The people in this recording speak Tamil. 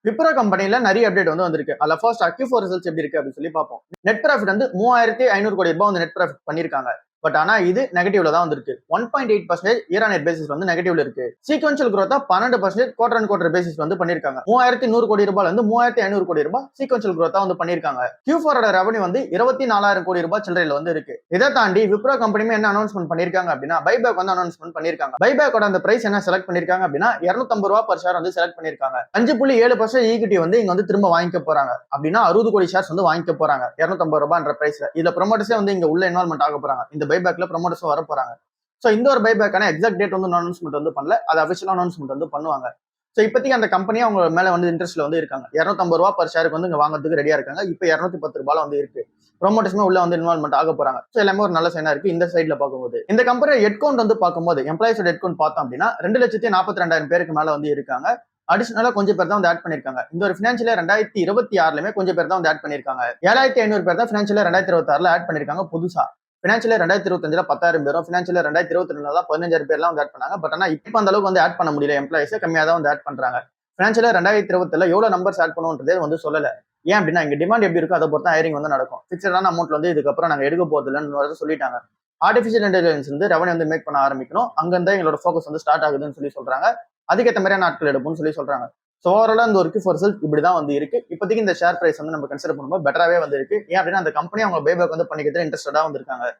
விப்ரோ கம்பெனில நிறைய அப்டேட் வந்து வந்திருக்கு. அதுல ஃபர்ஸ்ட் Q4 ரிசல்ட்ஸ் எப்படி இருக்கு அப்படின்னு சொல்லி பார்ப்போம். நெட் ப்ராஃபிட் வந்து 3500 கோடி ரூபாய் வந்து நெட் ப்ராஃபிட் பண்ணிருக்காங்க. பட் ஆனா இது நெகட்டிவ்ல தான் வந்திருக்கு. 1.8% இயர் ஆன் இயர் பேசிஸ் வந்து நெகட்டிவ்ல இருக்கு. Sequential growth 12% quarter and quarter basis வந்து பண்ணிருக்காங்க. 3100 கோடி ரூபாயில இருந்து 3500 கோடி ரூபாய் சீக்வென்ஷியல் growth வந்து பண்ணிருக்காங்க. Q4 ஓட ரெவன்யூ வந்து 24000 கோடி ரூபாய் சில்லறையில வந்து இருக்கு. இதை தாண்டி விப்ரோ கம்பெனியுமே என்ன அனௌன்ஸ்மெண்ட் பண்ணிருக்காங்க அப்படின்னா பைபேக் வந்து அனௌன்ஸ்மெண்ட் பண்ணிருக்காங்க. பைபேக்கோட அந்த பிரைஸ் என்ன செலக்ட் பண்ணிருக்காங்க அப்படின்னா 250 ரூபாய் per ஷேர் வந்து செலக்ட் பண்ணிருக்காங்க. 5.7% ஈக்விட்டி வந்து இங்க வந்து திரும்ப வாங்கிக்க போறாங்க. அப்படின்னா 60 கோடி ஷேர்ஸ் வந்து வாங்கிக்க போறாங்க 250 ரூபாய்ன்ற பிரைஸ்ல. இதுல ப்ரொமோட்டர்ஸே வந்து இங்க உள்ள இன்வால்மெண்ட் ஆக போறாங்க. இந்த பைபேக்ல ப்ரொமோட்டர்ஸ் வர போறாங்க. சோ இந்த ஒரு பைபேக்கான எக்ஸாக்ட் டேட் வந்து அனௌன்ஸ்மெண்ட் வந்து பண்ணல. அது அபிஷியல் அனௌன்ஸ்மெண்ட் வந்து பண்ணுவாங்க. சோ இப்போதைக்கு அந்த கம்பெனி அவங்க மேல வந்து இன்ட்ரெஸ்ட்ல வந்து இருக்காங்க. 250 ரூபாய் per ஷேருக்கு வந்து இங்க வாங்குறதுக்கு ரெடியா இருக்காங்க. இப்போ 210 ரூபாய் வந்து இருக்கு. ப்ரொமோட்டர்ஸ்மே உள்ள வந்து இன்வால்மெண்ட் ஆக போறாங்க. சோ எல்லாமே ஒரு நல்ல சைனா இருக்கு இந்த சைட்ல பார்க்கும்போது. இந்த கம்பெனி ஹெட் கவுண்ட் வந்து பார்க்கும்போது எம்ப்ளாயிஸோட ஹெட் கவுண்ட் பார்த்தோம் அப்படின்னா 2,42,000 பேருக்கு மேல வந்து இருக்காங்க. அடிஷனலா கொஞ்சம் பேர் தான் வந்து ஆட் பண்ணிருக்காங்க. இந்த ஒரு பினான்சியல் 2026லயுமே கொஞ்சம் பேர் தான் வந்து ஆட் பண்ணிருக்காங்க. 7500 பேர் தான் பினான்சியல் 2026ல ஆட் பண்ணிருக்காங்க புதுசா. பினான்சியல் 2025ல 10,000 பேரும், பினான்சியல் 2022ல தான் 15,000 பேர்லாம் வந்து ஆட் பண்ணாங்க. பட் ஆனா இப்ப அந்த அளவுக்கு வந்து ஆட் பண்ண முடியல. எம்ப்ளாயிஸ் கம்மியா தான் வந்து ஆட் பண்றாங்க. பினான்சியல் 2027ல எவ்வளவு நம்பர்ஸ் ஆட் பண்ணுன்றதே வந்து சொல்லல. ஏன் அப்படின்னா இங்க டிமாண்ட் எப்படி இருக்கோ அதை பொறுத்து ஹையரிங் வந்து நடக்கும். பிக்சடான அமௌண்ட் வந்து இதுக்கப்புறம் நாங்க எடுக்க போறது இல்லைன்னு சொல்லிட்டாங்க. ஆர்டிஃபிஷியல் இன்டெலிஜென்ஸ் வந்து ரெவன்யூ வந்து மேக் பண்ண ஆரம்பிக்கணும். அங்கிருந்து எங்களோட ஃபோக்கஸ் வந்து ஸ்டார்ட் ஆகுதுன்னு சொல்லி சொல்றாங்க. அதுக்கேற்ற மாதிரியான நாட்கள் எடுப்போம்னு சொல்லி சொல்றாங்க. ஸோ ஓவராலா இந்த ஒரு Q4 ரிசல்ட் இப்படிதான் வந்து இருக்கு. இப்போதைக்கு இந்த ஷேர் பிரைஸ் வந்து நம்ம கன்சிடர் பண்ணும்போது பெட்டராவே வந்து இருக்கு. ஏன் அப்படின்னா அந்த கம்பெனி அவங்க பைபேக் வந்து பண்ணிக்கிறதுல இன்ட்ரெஸ்டடா வந்து இருக்காங்க.